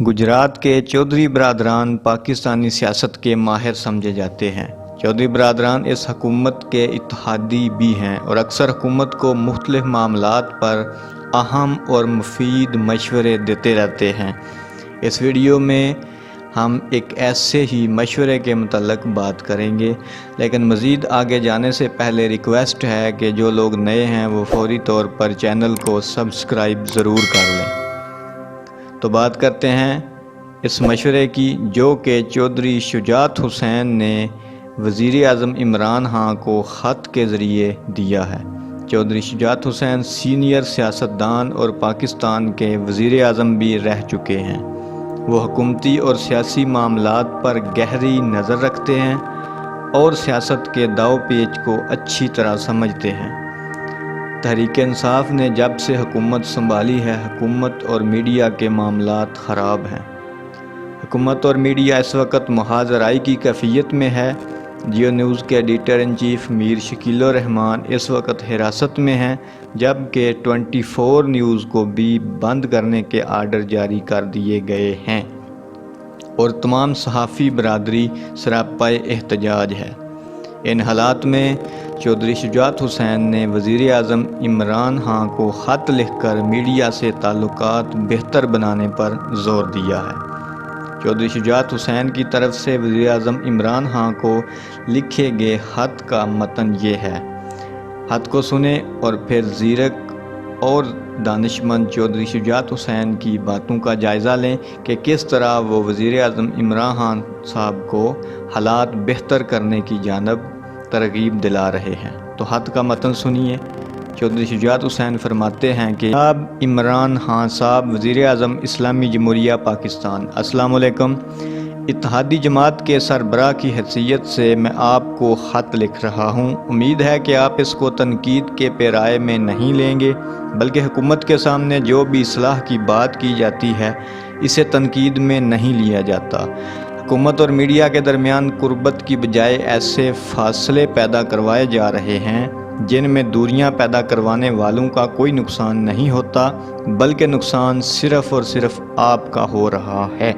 गुजरात के चौधरी बरदरान पाकिस्तानी सियासत के माहिर समझे जाते हैं। चौधरी बरदरान इस हुकूमत के इत्तेहादी भी हैं और अक्सर हुकूमत को मुख्तलिफ मामलात पर अहम और मुफीद मशवरे देते रहते हैं। इस वीडियो में हम एक ऐसे ही मशवरे के मुतल्लिक़ बात करेंगे, लेकिन मज़ीद आगे जाने से पहले रिक्वेस्ट है कि जो लोग नए हैं वो फौरी तौर पर चैनल को सब्सक्राइब ज़रूर कर लें। तो बात करते हैं इस मशवरे की, जो कि चौधरी शुजात हुसैन ने वज़ीर आज़म इमरान खान को ख़त के ज़रिए दिया है। चौधरी शुजात हुसैन सीनियर सियासतदान और पाकिस्तान के वज़ीर आज़म भी रह चुके हैं। वो हुकूमती और सियासी मामलात पर गहरी नज़र रखते हैं और सियासत के दाव पेच को अच्छी तरह समझते हैं। तहरीक इंसाफ ने जब से हुकूमत संभाली है, हुकूमत और मीडिया के मामलात ख़राब हैं। हुकूमत और मीडिया इस वक्त मुहाज़राई की कैफियत में है। जियो न्यूज़ के editor in chief Mir Shakeel Rahman इस वक्त हिरासत में हैं, जबकि 24 न्यूज़ को भी बंद करने के आर्डर जारी कर दिए गए हैं और तमाम सहाफ़ी बरादरी सरापाए एहतजाज है। इन हालात में चौधरी शुजात हुसैन ने वज़ीर आज़म इमरान खान को ख़त लिखकर मीडिया से ताल्लुकात बेहतर बनाने पर ज़ोर दिया है। चौधरी शुजात हुसैन की तरफ से वज़ीर आज़म इमरान खान को लिखे गए ख़त का मतन ये है। ख़त को सुने और फिर ज़ीरक और दानिशमंद चौधरी शुजात हुसैन की बातों का जायज़ा लें कि किस तरह वो वज़ीर आज़म इमरान खान साहब को हालात बेहतर करने की जानब तरगीब दिला रहे हैं। तो ख़त का मतन सुनिए। चौधरी शुजात हुसैन फरमाते हैं कि जनाब इमरान खान साहब, वज़ीर आज़म इस्लामी जमहूरिया पाकिस्तान, अस्सलाम वालेकुम। इत्तेहादी जमात के सरबराह की हैसियत से मैं आपको ख़त लिख रहा हूँ। उम्मीद है कि आप इसको तनकीद के पेराए में नहीं लेंगे, बल्कि हुकूमत के सामने जो भी इस्लाह की बात की जाती है इसे तनकीद में नहीं लिया जाता। हुकूमत और मीडिया के दरमियान कुर्बत की बजाय ऐसे फासले पैदा करवाए जा रहे हैं जिनमें दूरियां पैदा करवाने वालों का कोई नुकसान नहीं होता, बल्कि नुकसान सिर्फ़ और सिर्फ आपका हो रहा है।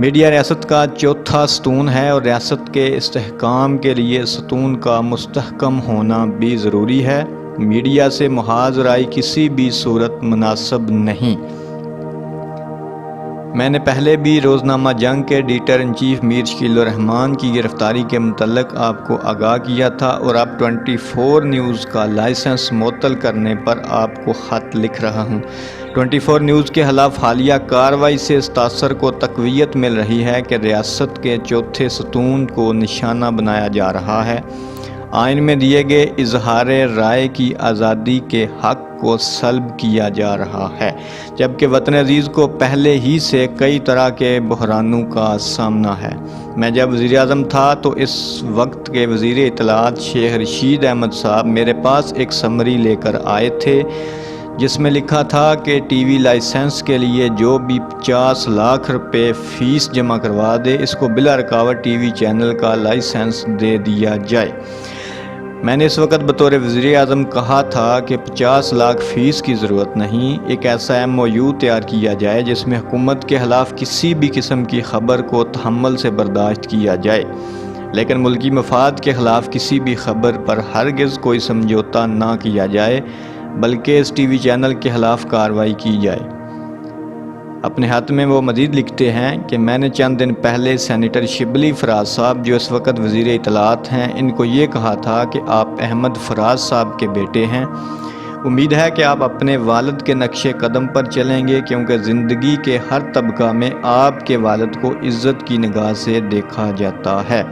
मीडिया रियासत का चौथा सतून है और रियासत के इस्तेहकाम के लिए सतून का मुस्तहकम होना भी ज़रूरी है। मीडिया से मुहाज़राई किसी भी सूरत मुनासिब नहीं। मैंने पहले भी रोज़नामा जंग के editor in chief Mir Shakeel Rahman की गिरफ़्तारी के मुतल्लिक़ आपको आगाह किया था और अब 24 न्यूज़ का लाइसेंस मुअत्तल करने पर आपको ख़त लिख रहा हूँ। 24 न्यूज़ के खिलाफ हालिया कार्रवाई से इस तासर को तक़वियत मिल रही है कि रियासत के चौथे सतून को निशाना बनाया जा रहा है। आइन में दिए गए इजहार राय की आज़ादी के हक़ को सल्ब किया जा रहा है, जबकि वतन अजीज़ को पहले ही से कई तरह के बहरानों का सामना है। मैं जब वज़ीर आज़म था तो इस वक्त के वज़ीर इत्तलात शेख रशीद अहमद साहब मेरे पास एक समरी लेकर आए थे, जिसमें लिखा था कि टीवी लाइसेंस के लिए जो भी 50 लाख रुपए फ़ीस जमा करवा दे, इसको बिला रुकावट टीवी चैनल का लाइसेंस दे दिया जाए। मैंने इस वक्त बतौर वज़ीर आज़म कहा था कि 50 लाख फ़ीस की ज़रूरत नहीं, एक ऐसा MOU तैयार किया जाए जिसमें हुकूमत के ख़िलाफ़ किसी भी किस्म की ख़बर को तहम्मुल से बर्दाश्त किया जाए, लेकिन मुल्की मफाद के ख़िलाफ़ किसी भी ख़बर पर हरगिज़ कोई समझौता ना किया जाए, बल्कि इस टीवी चैनल के ख़िलाफ़ कार्रवाई की जाए। अपने हाथ में वो मज़ीद लिखते हैं कि मैंने चंद दिन पहले सेनेटर शिबली फराज साहब, जो इस वक्त वज़ीर इत्तलात हैं, इनको ये कहा था कि आप अहमद फराज साहब के बेटे हैं। उम्मीद है कि आप अपने वालिद के नक्शे कदम पर चलेंगे, क्योंकि ज़िंदगी के हर तबका में आपके वालिद को इज़्ज़त की निगाह से देखा जाता है।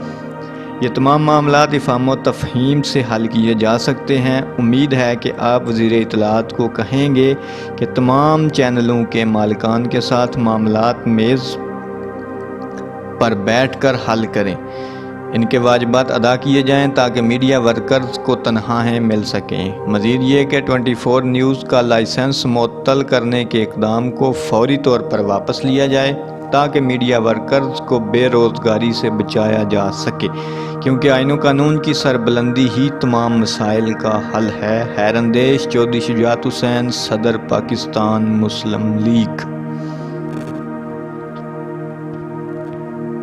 ये तमाम मामलात इफ़हाम व तफ़हीम से हल किए जा सकते हैं। उम्मीद है कि आप वज़ीर इत्तलात को कहेंगे कि तमाम चैनलों के मालिकान के साथ मामलात मेज़ पर बैठकर हल करें, इनके वाजिबात अदा किए जाएं ताकि मीडिया वर्कर्स को तनख्वाहें मिल सकें। मज़ीद ये कि 24 न्यूज़ का लाइसेंस मुअत्तल करने के इक़दाम को फौरी तौर पर वापस लिया जाए, ताकि मीडिया वर्कर्स को बेरोज़गारी से बचाया जा सके, क्योंकि आइन व कानून की सरबुलंदी ही तमाम मसाइल का हल है। हैरंदेश चौधरी शुजात हुसैन, सदर पाकिस्तान मुस्लिम लीग।